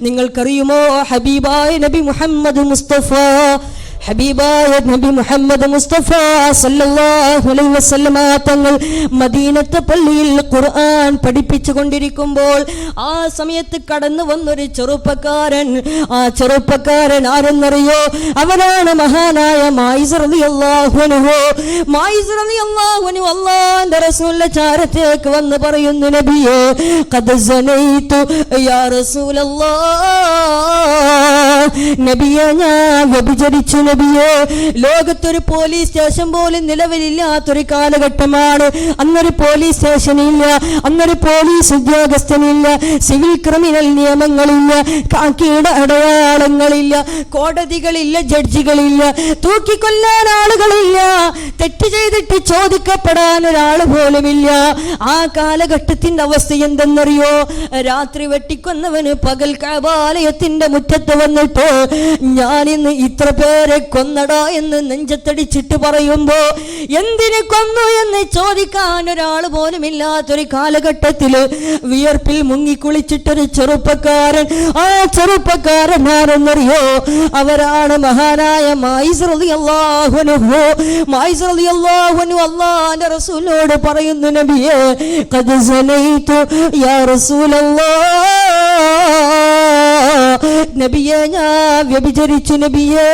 നിങ്ങൾക്കറിയുമോ ഹബീബായ നബി മുഹമ്മദ് മുസ്തഫ സല്ലല്ലാഹു അലൈഹി വസല്ലമ തങ്ങൾ മദീനത്തെ പള്ളിയിൽ ഖുർആൻ പഠിപ്പിച്ചു കൊണ്ടിരിക്കുമ്പോൾ ആ സമയത്ത് കടന്നു വന്നൊരു ചെറുപ്പക്കാരൻ. ആ ചെറുപ്പക്കാരൻ ആരെന്നറിയോ? അവനാണ് മഹാനായ മായിസ് റളിയല്ലാഹു അൻഹു. മായിസ് റളിയല്ലാഹു അൻഹു അല്ലാഹുവിന്റെ റസൂലിന്റെ ചാരത്തേക്ക് വന്ന് പറയുന്നു, നബിയേ ഖദ് സനൈതു യാ റസൂലല്ലാഹ്, നബിയേ ഞാൻ വ്യഭിചരിച്ചു. നബിയേ, ലോകത്തൊരു പോലീസ് സ്റ്റേഷൻ പോലും നിലവിലില്ലാത്തൊരു കാലഘട്ടമാണ്. അന്നൊരു പോലീസ് സ്റ്റേഷനില്ല, അന്നൊരു പോലീസ് ഉദ്യോഗസ്ഥനില്ല, സിവിൽ ക്രിമിനൽ നിയമങ്ങളില്ല, കാക്കിയുടെ അടയാളങ്ങളില്ല, കോടതികളില്ല, ജഡ്ജികളില്ല, തൂക്കിക്കൊല്ലാൻ ആളുകളില്ല, തെറ്റ് ചെയ്തിട്ട് ചോദിക്കപ്പെടാൻ ഒരാൾ പോലുമില്ല. ആ കാലഘട്ടത്തിന്റെ അവസ്ഥ എന്തെന്നറിയോ? രാത്രി വെട്ടിക്കൊന്നവന് പകൽ കഅബാലയത്തിന്റെ മുറ്റത്ത് വന്നിട്ട് ഞാൻ ഇന്ന് ഇത്ര പേരെ കൊന്നടാ എന്ന് നെഞ്ചത്തടിച്ചിട്ട് പറയുമ്പോ എന്തിന് കൊന്നു എന്ന് ചോദിക്കാൻ ഒരാൾ പോലും ഇല്ലാത്തൊരു കാലഘട്ടത്തില് വിയർപ്പിൽ മുങ്ങിക്കുളിച്ചിട്ടൊരു ചെറുപ്പക്കാരൻ. ആ ചെറുപ്പക്കാരൻ ആരെന്നറിയോ? അവരാണ് മഹാനായ മായിസ് റളിയല്ലാഹു അൻഹു. മായിസ് റളിയല്ലാഹു അൻഹു അല്ലാഹുവിന്റെ റസൂലിനോട് പറയുന്നു, നബിയേ ഖദ് സനൈതു യാ റസൂലല്ലാഹ്, നബിയേ ഞാൻ വ്യഭിചരിച്ചു. നബിയേ,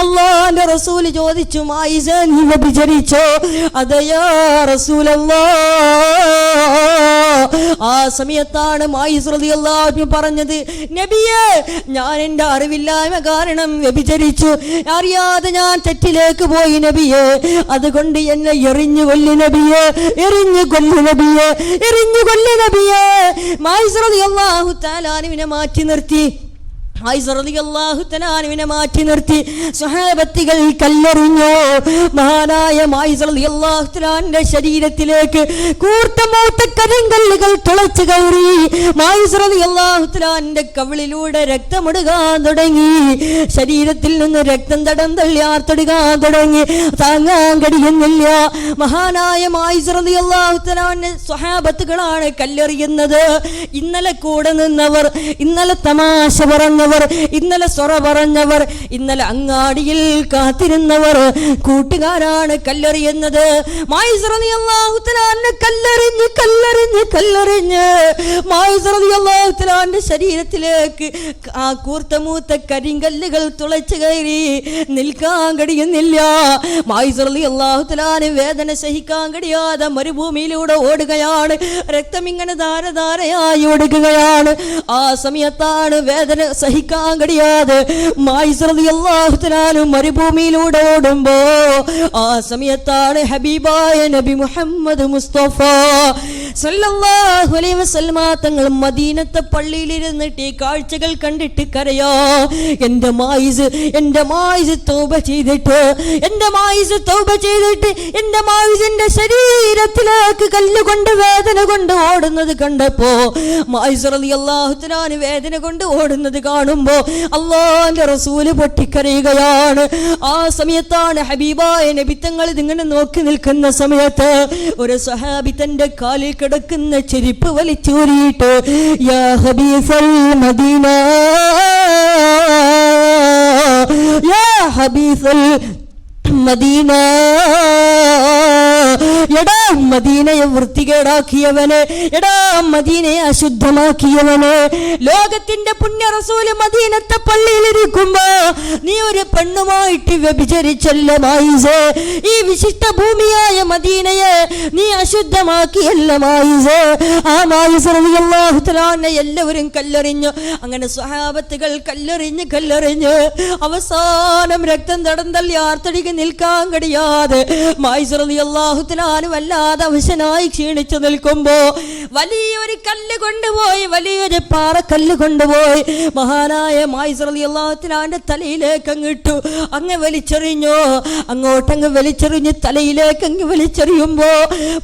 അല്ലാഹുവിന്റെ റസൂൽ ചോദിച്ചു, മായിസ നീ വ്യഭിചരിച്ചോ? അതെയാ റസൂലല്ലാഹ്. ആ സമയത്താണ് മായിസ് റളിയല്ലാഹു അൻഹു പറഞ്ഞത്, നബിയേ ഞാൻ എൻ്റെ അറിവില്ലായ്മ കാരണം വ്യഭിചരിച്ചു, അറിയാതെ ഞാൻ തെറ്റിലേക്ക് പോയി നബിയേ, അതുകൊണ്ട് എന്നെ എറിഞ്ഞു കൊല്ലു നബിയേ, എറിഞ്ഞു കൊല്ലു നബിയേ, എറിഞ്ഞു കൊല്ലു നബിയേ. മായിസ് റളിയല്ലാഹു തആല അൻഹുവിനെ മാറ്റി നിർത്തി. മാറ്റി നിർത്തി സ്വഹാബത്തികൾ കല്ലെറിഞ്ഞു. മഹാനായ മായിസ് റളിയല്ലാഹു തആലയുടെ ശരീരത്തിലേക്ക് കൂർത്ത മൂത്ത കരിങ്കല്ലുകൾ തുളച്ചു കയറി. മായിസ് റളിയല്ലാഹു തആലയുടെ കവിളിലൂടെ രക്തമൊഴുകാൻ തുടങ്ങി. ശരീരത്തിൽ നിന്ന് രക്തം തടം തള്ളിയാർത്തൊടുകാൻ തുടങ്ങി. താങ്ങാൻ കഴിയുന്നില്ല. മഹാനായ മായിസ് റളിയല്ലാഹു തആലയുടെ സ്വഹാബത്തുകളാണ് കല്ലെറിയുന്നത്. ഇന്നലെ കൂടെ നിന്നവർ, ഇന്നലെ തമാശ പറഞ്ഞവർ, ഇന്നലെ സൊറ പറഞ്ഞവർ, ഇന്നലെ അങ്ങാടിയിൽ കാത്തിരുന്നവർ, കൂട്ടുകാരാണ് കല്ലെറിയുന്നത്. മായിസ് റളിയല്ലാഹു തആല കല്ലെറിഞ്ഞ് കല്ലെറിഞ്ഞ് കല്ലെറിഞ്ഞ് മായിസ് റളിയല്ലാഹു തആലയുടെ ശരീരത്തിലേക്ക് ആ കൂർത്ത മൂത്ത കരിങ്കല്ലുകൾ തുളച്ചു കയറി. നിൽക്കാൻ കഴിയുന്നില്ല. മായിസ് റളിയല്ലാഹു തആല വേദന സഹിക്കാൻ കഴിയാതെ മരുഭൂമിയിലൂടെ ഓടുകയാണ്. രക്തം ഇങ്ങനെ ധാരധാരയായി ഒഴുകുകയാണ്. ആ സമയത്താണ് വേദന സഹിക്കാൻ കഴിയാതെ മായിസ് റളിയല്ലാഹു തആല മരുഭൂമിയിലൂടെ ഓടുമ്പോ ആ സമയത്താണ് ഹബീബായ നബി മുഹമ്മദ് മുസ്തഫ സല്ലല്ലാഹു അലൈഹി വസല്ലമ തങ്ങൾ മദീനത്തെ പള്ളിയിലിരുന്നിട്ട് ഈ കാഴ്ചകൾ കണ്ടിട്ട് കരയാ. എൻ്റെ മായിസ് തൗബ ചെയ്തിട്ട്, എൻ്റെ മായിസ് തൗബ ചെയ്തിട്ട് എൻ്റെ മായിസിന്റെ ശരീരത്തിലേക്ക് കല്ലുകൊണ്ട് വേദന കൊണ്ട് ഓടുന്നത് കണ്ടപ്പോ മായിസ് റളിയല്ലാഹു തആല വേദന കൊണ്ട് ഓടുന്നത് കാണുമ്പോ അല്ലാഹുവിന്റെ റസൂല് പൊട്ടിക്കരയുകയാണ്. ആ സമയത്താണ് ഹബീബായ നബി തങ്ങൾ ഇതിങ്ങനെ നോക്കി നിൽക്കുന്ന സമയത്ത് ഒരു സ്വഹാബി തന്റെ കാലിൽ കിടക്കുന്ന ചെരുപ്പ് വലിച്ചൂരിയിട്ട് യാ ഹബീസൽ മദീന, യാ ഹബീസൽ മദീന, എടാ മദീനയെ വൃത്തികേടാക്കിയവനെ, എടാ മദീനയെ അശുദ്ധമാക്കിയവനെ, ലോകത്തിന്റെ പുണ്യ റസൂല് മദീനത്തെ പള്ളിയിലിരിക്കുമ്പോ നീ ഒരു പെണ്ണുമായിട്ട് വ്യഭിചരിച്ചല്ല മായിസേ. ഈ വിശിഷ്ട ഭൂമിയായ മദീനയെ നീ അശുദ്ധമാക്കിയല്ല മായിസേ. ആ മായിസ് റളിയല്ലാഹു തആല എല്ലാവരും കല്ലെറിഞ്ഞു. അങ്ങനെ സ്വഹാബത്തുകൾ കല്ലെറിഞ്ഞ് കല്ലെറിഞ്ഞ് അവസാനം രക്തം തടം തള്ളി ആർത്തടിക്ക് നിൽക്കാൻ കഴിയാതെ മായിസ് റളിയല്ലാഹു തആല വല്ലാതെ അവശനായി ക്ഷീണിച്ചു നിൽക്കുമ്പോ വലിയൊരു കല്ല് കൊണ്ടുപോയി, വലിയൊരു പാറക്കല്ല് കൊണ്ടുപോയി മഹാനായ മായിസ് റളിയല്ലാഹു തആലയുടെ തലയിലേക്ക് അങ്ങിട്ടു. അങ്ങ് വലിച്ചെറിഞ്ഞു, അങ്ങോട്ടങ്ങ് വലിച്ചെറിഞ്ഞ് തലയിലേക്ക് അങ്ങ് വലിച്ചെറിയുമ്പോ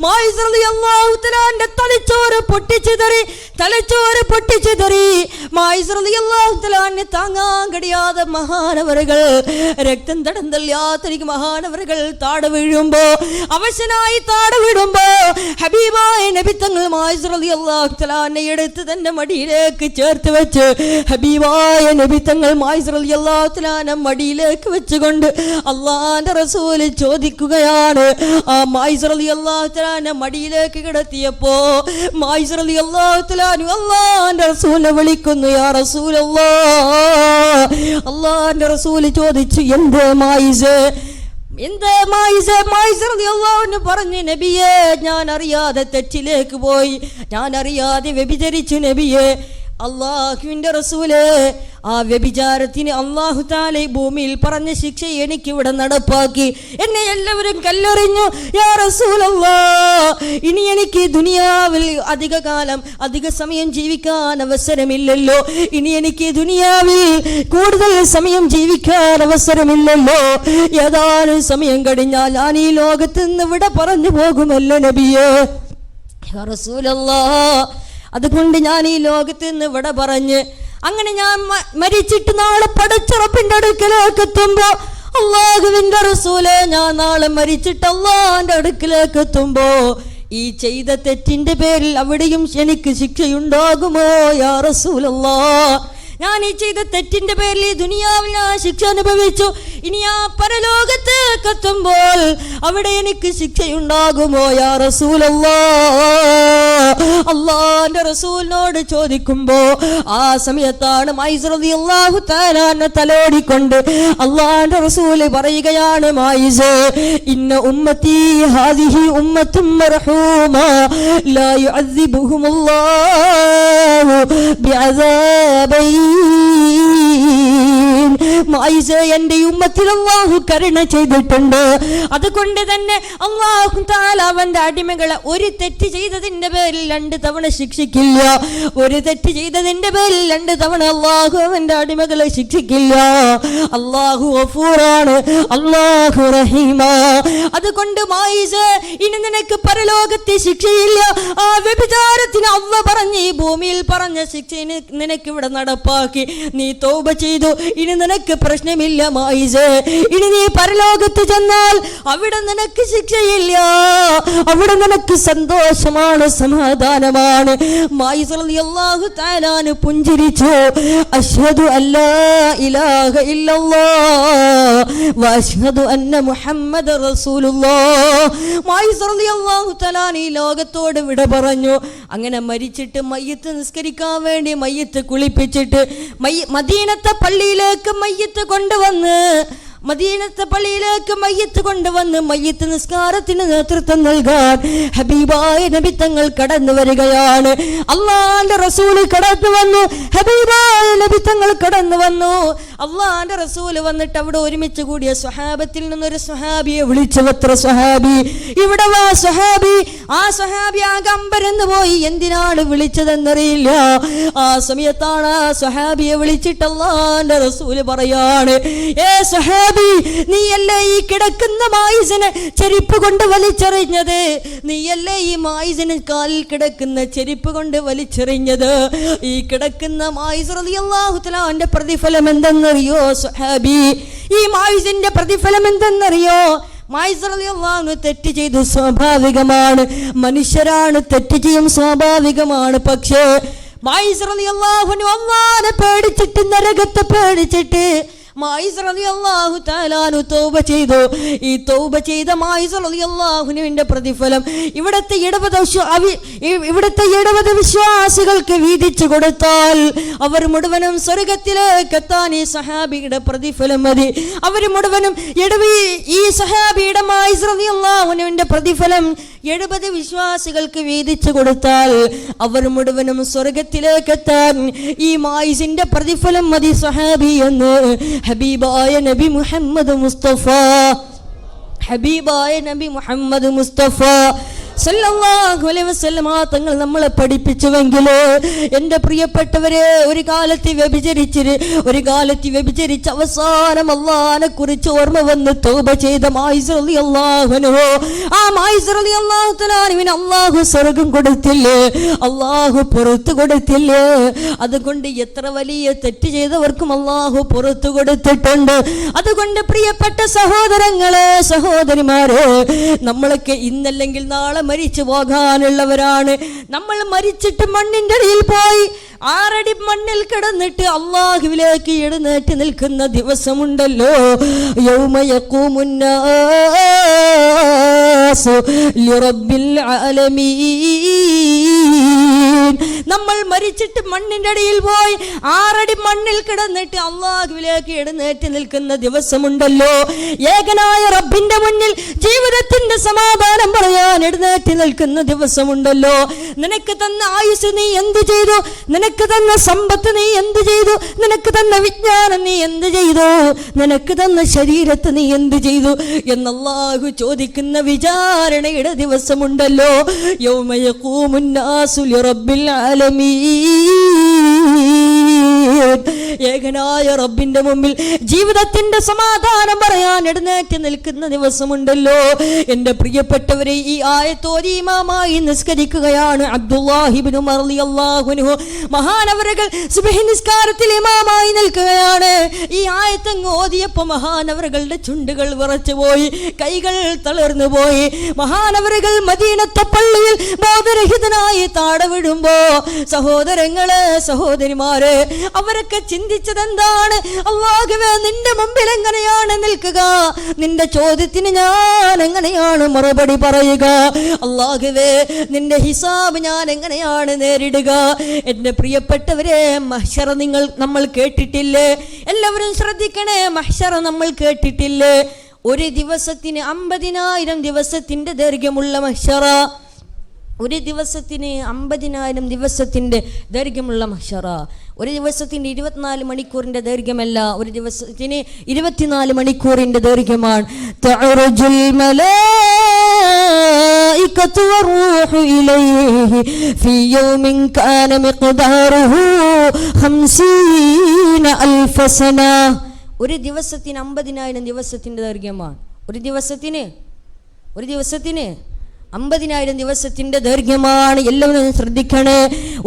മായിസ് റളിയല്ലാഹു തആലയുടെ തലച്ചോറ് പൊട്ടിച്ചിതറി, തലച്ചോറ് പൊട്ടിച്ചിതറി. മായിസ് റളിയല്ലാഹു തആല തആലാനെ താങ്ങാൻ കഴിയാതെ മഹാനവറുകൾ രക്തം തടന്തല്ലാത്തനിക്ക് മഹാനവറുകൾ താട വീഴുമ്പോ അവശനായി താട വീഴുമ്പോ ഹബീബായ നബി തങ്ങൾ മായിസ് റളിയല്ലാഹു തആലാനെ എടുത്ത് തന്റെ മടിയിലേക്ക് ചേർത്ത് വെച്ച് ഹബീബായ നബി തങ്ങൾ മായിസ് റളിയല്ലാഹു തആലാനെ മടിയിലേക്ക് വെച്ചുകൊണ്ട് അല്ലാഹുവിന്റെ റസൂൽ ചോദിക്കുകയാണ്. ആ മായിസ് റളിയല്ലാഹു തആലാനെ മടിയിലേക്ക് കിടത്തിയപ്പോ മായിസ് റളിയല്ലാഹു തആല അല്ലാഹുവിന്റെ റസൂലിനെ വിളിക്കുന്നു, യാ റസൂലല്ലാഹ്. അല്ലാഹുവിന്റെ റസൂൽ ചോദിച്ചു, എന്ത് മായിസ്, എന്താ മായിസ്? മായിസ് റളിയല്ലാഹു അൻഹു പറഞ്ഞു, നബിയേ ഞാൻ അറിയാതെ തെറ്റിലേക്ക് പോയി, ഞാൻ അറിയാതെ വ്യഭിചരിച്ചു നബിയേ. അള്ളാഹുവിന്റെ റസൂല് ആ വ്യഭിചാരത്തിന് അല്ലാഹു തആല ഭൂമിയിൽ പറഞ്ഞ ശിക്ഷ എനിക്കിവിടെ നടപ്പാക്കി. എന്നെ എല്ലാവരും കല്ലെറിഞ്ഞു. യാ റസൂലല്ലാഹ്, ഇനി എനിക്ക് ദുനിയാവിൽ അധിക സമയം ജീവിക്കാൻ അവസരമില്ലല്ലോ. ഇനി എനിക്ക് ദുനിയാവിൽ കൂടുതൽ സമയം ജീവിക്കാൻ അവസരമില്ലല്ലോ. ഏതാനും സമയം കഴിഞ്ഞാൽ ഞാൻ ഈ ലോകത്ത് നിന്ന് ഇവിടെ പറഞ്ഞു പോകുമല്ലോ നബിയേ. യാ റസൂലല്ലാഹ്, അതുകൊണ്ട് ഞാൻ ഈ ലോകത്ത് നിന്ന് ഇവിടെ പറഞ്ഞ് അങ്ങനെ ഞാൻ മരിച്ചിട്ട് നാളെ പടച്ചുറപ്പിന്റെ അടുക്കലേക്ക് എത്തുമ്പോ അല്ലാഹുവിന്റെ റസൂലേ, ഞാൻ നാളെ മരിച്ചിട്ട് അല്ലാഹുവിന്റെ അടുക്കലേക്ക് എത്തുമ്പോ ഈ ചെയ്ത തെറ്റിന്റെ പേരിൽ അവിടെയും എനിക്ക് ശിക്ഷയുണ്ടാകുമോ യാ റസൂലല്ലാഹ്? ഞാൻ ഈ ചെയ്ത തെറ്റിന്റെ പേരിൽ ഈ ദുനിയാവിൽ ഞാൻ ശിക്ഷ അനുഭവിച്ചു, ഇനി ആ പരലോകത്ത് എത്തുമ്പോൾ അവിടെ എനിക്ക് ശിക്ഷയുണ്ടാകുമോ യാ റസൂലല്ലാഹ്? അല്ലാഹുവിന്റെ റസൂലിനോട് ചോദിക്കുമ്പോ ആ സമയത്താണ് മായിസ് റളിയല്ലാഹു തആല തലോടിക്കൊണ്ട് അല്ലാഹുവിന്റെ റസൂൽ പറയുകയാണ്, മായിസ്, ഇന്ന ഉമ്മത്തി ഹാദിഹി ഉമ്മത്തും മർഹൂമ ലാ യുഅദ്ദിബുഹുമുല്ലാഹു ബിഅദാബൈ. മായിസ്, എന്റെ ഉമ്മത്തിൽ അല്ലാഹു കരുണ ചെയ്തിട്ടുണ്ട്. അതുകൊണ്ട് തന്നെ അല്ലാഹു തആല അവന്റെ അടിമകളെ ഒരു തെറ്റ് ചെയ്തതിന്റെ പേരിൽ 2 തവണ ശിക്ഷിക്കില്ല. ഒരു തെറ്റ് ചെയ്തതിന്റെ പേരിൽ 2 തവണ അല്ലാഹു അവന്റെ അടിമകളെ ശിക്ഷിക്കില്ല. അല്ലാഹു ഗഫൂറാണ്, അല്ലാഹു റഹീമാ. അതുകൊണ്ട് മായിസ്, ഇനി നിനക്ക് പരലോകത്തെ ശിക്ഷയില്ല. ആ വ്യഭിചാരത്തിന് അല്ലാഹു പറഞ്ഞ് ഈ ഭൂമിയിൽ പറഞ്ഞ ശിക്ഷ നിനക്ക് ഇവിടെ നടപ്പാക്കി. നീ തൗബ ചെയ്തു, ഇനി നിനക്ക് പ്രശ്നമില്ല മായിസ്. ഇനി നീ പരലോകത്ത് ചെന്നാൽ അവിടെ നിനക്ക് ശിക്ഷയില്ല, അവിടെ നിനക്ക് സന്തോഷമാണ്, സമാധാനമാണ്. മായിസ് റളിയല്ലാഹു തആല പുഞ്ചിരിച്ചു. അശ്ഹദു അല്ലാ ഇലാഹ ഇല്ലല്ലാഹ് വ അശ്ഹദു അന്ന മുഹമ്മദ റസൂലുള്ളാഹ്. മായിസ് റളിയല്ലാഹു തആല ഈ ലോകത്തോട് വിട പറഞ്ഞു. അങ്ങനെ മരിച്ചിട്ട് മയ്യത്ത് നിസ്കരിക്കാൻ വേണ്ടി മയ്യത്ത് കുളിപ്പിച്ചിട്ട് മദീനത്തെ പള്ളിയിലേക്ക് മയ്യത്ത് കൊണ്ടുവന്ന് മയ്യത്ത് നിസ്കാരത്തിന് നേതൃത്വം നൽകാൻ ഹബീബായ നബി തങ്ങൾ കടന്നു വരികയാണ്. അല്ലാഹുവിന്റെ റസൂൽ കടന്നു വന്നു, ഹബീബായ നബി തങ്ങൾ കടന്നു വന്നു. അല്ലാഹുവിന്റെ റസൂൽ വന്നിട്ട് അവിടെ ഒരുമിച്ച് കൂടിയ സ്വഹാബത്തിൽ നിന്നൊരു സ്വഹാബിയെ വിളിച്ചു. എത്ര സ്വഹാബി, ഇവിടെ വാ സ്വഹാബി. ആ സ്വഹാബി ആകെ അമ്പരന്ന് പോയി, എന്തിനാണ് വിളിച്ചതെന്നറിയില്ല. ആ സമയത്താണ് ആ സ്വഹാബിയെ വിളിച്ചിട്ട് അല്ലാഹുവിന്റെ റസൂൽ പറയാണ്, ഏ സ്വഹാബി, നീയല്ലേ ഈ കിടക്കുന്ന മായിസിനെ ചെരുപ്പ് കൊണ്ട് വലിച്ചെറിഞ്ഞത്? നീയല്ലേ ഈ മായിസിന് കാലിൽ കിടക്കുന്ന ചെരുപ്പ് കൊണ്ട് വലിച്ചെറിഞ്ഞത്? ഈ കിടക്കുന്ന മായിസ് റളിയല്ലാഹു തആല അവന്റെ പ്രതിഫലം എന്തെന്നറിയോ സ്വഹാബി? ഈ മായിസിന്റെ പ്രതിഫലം എന്തെന്നറിയോ? മായിസ് റളിയല്ലാഹു അൻഹു തെറ്റ് ചെയ്തു, സ്വാഭാവികമാണ്, മനുഷ്യരാണ്, തെറ്റ് ചെയ്യും, സ്വാഭാവികമാണ്. പക്ഷേ മായിസ് റളിയല്ലാഹു അൻഹു അല്ലാഹനെ പേടിച്ചിട്ട്, നരകത്തെ പേടിച്ചിട്ട് മായിസ് റളിയല്ലാഹു തആല തൗബ ചെയ്തു. ഈ തൗബ ചെയ്ത മായിസ് റളിയല്ലാഹുവിന്റെ പ്രതിഫലം ഇവിടുത്തെ 70 വിശ്വാസികൾക്ക് വീതിച്ചു കൊടുത്താൽ അവർ മുഴുവനും സ്വർഗത്തിലേക്ക് എത്താൻ ഈ സഹാബിയുടെ പ്രതിഫലം മതി. അവർ മുഴുവനും ഈ സഹാബിയുടെ മായിസ് റളിയല്ലാഹുവിന്റെ പ്രതിഫലം 70 വിശ്വാസികൾക്ക് വീതിച്ചു കൊടുത്താൽ അവർ മുഴുവനും സ്വർഗത്തിലേക്ക് എത്താൻ ഈ മായിസിന്റെ പ്രതിഫലം മതി സഹാബി എന്ന് ഹബീബായ നബി മുഹമ്മദ് മുസ്തഫ സല്ലല്ലാഹു അലൈഹി വസല്ലമ തങ്ങൾ നമ്മളെ പഠിപ്പിച്ചുവെങ്കിൽ എൻ്റെ പ്രിയപ്പെട്ടവരെ, ഒരു കാലത്ത് വ്യഭിചരിച്ച് അവസാനം അല്ലാഹനെ കുറിച്ച് ഓർമ്മ വന്ന് തൗബ ചെയ്ത മായിസ് റളിയല്ലാഹു അൻഹു, ആ മായിസ് റളിയല്ലാഹു തആല അൻഹുവിന് അല്ലാഹു സ്വർഗ്ഗം കൊടുത്തില്ലേ, അല്ലാഹു പുറത്തു കൊടുത്തില്ലേ? അതുകൊണ്ട് എത്ര വലിയ തെറ്റ് ചെയ്തവർക്കും അല്ലാഹു പുറത്തു കൊടുത്തിട്ടുണ്ട്. അതുകൊണ്ട് പ്രിയപ്പെട്ട സഹോദരങ്ങളെ, സഹോദരിമാരെ, നമ്മളൊക്കെ ഇന്നല്ലെങ്കിൽ നാളെ മരിച്ചു പോകാനുള്ളവരാണ്. നമ്മൾ മരിച്ചിട്ട് മണ്ണിൻ്റെ അടിയിൽ പോയി 6 അടി മണ്ണിൽ കിടന്നിട്ട് അല്ലാഹുവിലേക്ക് എഴുന്നേറ്റ് നിൽക്കുന്ന ദിവസമുണ്ടല്ലോ. യൗമ യഖൂമുന്നാസു ലിറബ്ബിൽ ആലമീൻ. നമ്മൾ മരിച്ചിട്ട് മണ്ണിൻ്റെ അടിയിൽ പോയി 6 അടി മണ്ണിൽ കിടന്നിട്ട് അല്ലാഹുവിലേക്ക് എഴുന്നേറ്റ് നിൽക്കുന്ന ദിവസമുണ്ടല്ലോ. ഏകനായ റബ്ബിന്റെ മുന്നിൽ ജീവിതത്തിന്റെ സമാധാനം പറയാൻ എഴുന്നേറ്റ് നിൽക്കുന്ന ദിവസമുണ്ടല്ലോ. നിനക്ക് തന്ന ആയുസ് നീ എന്ത് ചെയ്തു? നിനക്ക് തന്ന സമ്പത്ത് നീ എന്ത് ചെയ്തു? നിനക്ക് തന്ന വിജ്ഞാനം നീ എന്ത് ചെയ്തു? നിനക്ക് തന്ന ശരീരത്ത് നീ എന്ത് ചെയ്തു എന്ന് അല്ലാഹു ചോദിക്കുന്ന വിചാരണയുടെ ദിവസമുണ്ടല്ലോ. യൗമ യഖൂമുന്നാസു ലിറബ്ബിൽ ആലമീൻ. ഏകനായ റബ്ബിന്റെ മുമ്പിൽ ജീവിതത്തിന്റെ സമാധാനം പറയാൻ എഴുന്നേറ്റ് നിൽക്കുന്ന ദിവസമുണ്ടല്ലോ. എൻ്റെ പ്രിയപ്പെട്ടവരെ, ഈ ആയത്തോതി ഇമാമായി നിസ്കരിക്കുകയാണ് അബ്ദുല്ലാഹി ഇബ്നു ഉമർ റളിയല്ലാഹു അൻഹു. മഹാനവറുകൾ സുബ്ഹി നിസ്കാരത്തിൽ ഇമാമായി നിൽക്കുകയാണ്. ഈ ആയത്തങ്ങ് ഓതിയപ്പോൾ മഹാനവറുകളുടെ ചുണ്ടുകൾ വിറച്ചുപോയി, കൈകൾ തളർന്നു പോയി. മഹാനവറുകൾ മദീനത്തെ പള്ളിയിൽ ബോധരഹിതനായി താഴെ വീഴുമ്പോ, സഹോദരങ്ങളെ, സഹോദരിമാരെ, അവരൊക്കെ ചിന്തിച്ചത് എന്താണ്? അല്ലാഹുവേ, നിന്റെ മുമ്പിൽ എങ്ങനെയാണ് നിൽക്കുക? നിന്റെ ചോദ്യത്തിന് ഞാൻ എങ്ങനെയാണ് മറുപടി പറയുക? അല്ലാഹുവേ, നിന്റെ ഹിസാബ് ഞാൻ എങ്ങനെയാണ് നേരിടുക? എൻ്റെ പ്രിയപ്പെട്ടവരെ, മഹ്ശറ നമ്മൾ കേട്ടിട്ടില്ലേ? എല്ലാവരും ശ്രദ്ധിക്കണേ, മഹ്ശറ നമ്മൾ കേട്ടിട്ടില്ലേ? ഒരു ദിവസത്തിന് 50,000 ദിവസത്തിന്റെ ദൈർഘ്യമുള്ള മഹ്ശറ. ഒരു ദിവസത്തിന് 50,000 ദിവസത്തിന്റെ ദൈർഘ്യമുള്ള മഹ്ശറ. ഒരു ദിവസത്തിന് 24 മണിക്കൂറിന്റെ ദൈർഘ്യമല്ല, ഒരു ദിവസത്തിന് 24 മണിക്കൂറിന്റെ ദൈർഘ്യമാണ്. തഅറുജുൽ മലായികതു വറൂഹു ഇലൈഹി ഫീ യൗമിൻ കാന മിഖ്ദാറുഹു 50,000 സന. ഒരു ദിവസത്തിന് 50,000 ദിവസത്തിന്റെ ദൈർഘ്യമാണ്. ഒരു ദിവസത്തിന് 50,000 ദിവസത്തിന്റെ ദൈർഘ്യമാണ്. എല്ലാവരും ശ്രദ്ധിക്കണേ.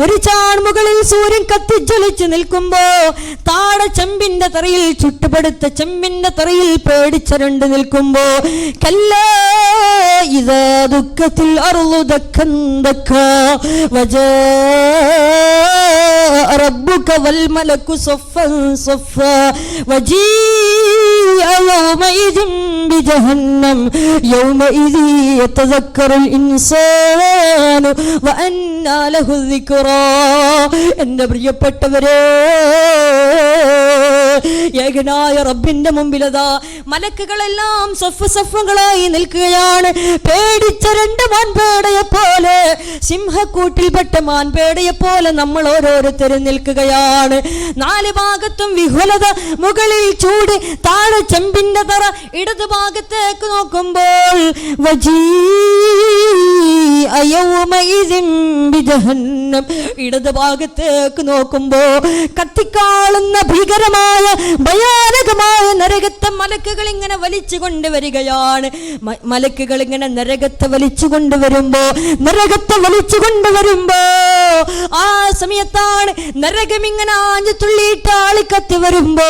ഒരു ചാൺമുകളിൽ സൂര്യൻ കത്തിജ്വലിച്ച് നിൽക്കുമ്പോ താഴെ ചെമ്പിന്റെ തറയിൽ, ചുട്ടുപടുത്ത ചെമ്പിന്റെ തറയിൽ പേടിച്ചരണ്ട് നിൽക്കുമ്പോ, കല്ലാ ഇദാ ദുക്കത്തിൽ അർളു ദക്കൻ ദക്കാ വജാഅ റബ്ബുക വൽ മലക്കു സഫൻ സഫാ വജീഅ യൗമഇദിൻ ബിജഹന്നം യൗമഇദി യതദക്കറു ഇൻസാനു വഅന്നാ ലഹു ദിക്റാ. എൻ്റെ പ്രിയപ്പെട്ടവരെ, ഏകനായ റബ്ബിന്റെ മുമ്പിലതാ മലക്കുകളെല്ലാം സഫുകളായി നിൽക്കുകയാണ്. പേടിച്ച 2 മാൻപേടയെ പോലെ, സിംഹക്കൂട്ടിൽപ്പെട്ട മാൻപേടയെ പോലെ നമ്മൾ ഓരോരുത്തരും നിൽക്കുകയാണ്. 4 ഭാഗത്തും വിഹുലത, മുകളിൽ ചൂട്, താഴെ ചെമ്പിന്റെ തറ. ഇടത് ഭാഗത്തേക്ക് നോക്കുമ്പോൾ ഇടത് ഭാഗത്തേക്ക് നോക്കുമ്പോ കത്തിക്കാളുന്ന ഭീകരമായ ഭയാനകമായ നരകത്തെ മലക്കുകൾ ഇങ്ങനെ വലിച്ചു കൊണ്ടുവരികയാണ്. മലക്കുകൾ ഇങ്ങനെ നരകത്തെ വലിച്ചു കൊണ്ടുവരുമ്പോ ആ സമയത്താണ് നരകം ഇങ്ങനെ ആഞ്ഞു തുള്ളിയിട്ട് ആളിക്കത്തി വരുമ്പോ,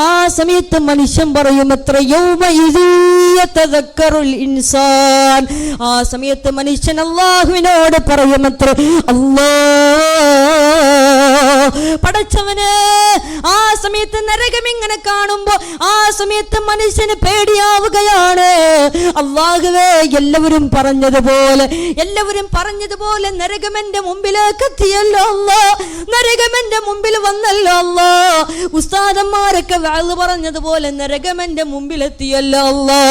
ആ സമയത്ത് മനുഷ്യൻ പറയും എത്ര യൗമഇദി ഇൻസാൻ. ആ സമയത്ത് മനുഷ്യൻ അല്ലാഹുവിനോട് പറയുമത്ര, പടച്ചവന്. ആ സമയത്ത് നരകം ഇങ്ങനെ കാണുമ്പോ ആ സമയത്ത് മനുഷ്യന് പേടിയാവുകയാണ്. അല്ലാഹുവേ, എല്ലാവരും പറഞ്ഞതുപോലെ നരകം എന്റെ മുമ്പിലേക്ക് എത്തിയല്ലോ അല്ലാ, നരകം എന്റെ മുമ്പിൽ വന്നല്ലോ അല്ലാ. ഉസ്താദന്മാരൊക്കെ വാള് പറഞ്ഞതുപോലെ നരകം എന്റെ മുമ്പിൽ എത്തിയല്ലോ അല്ലാ.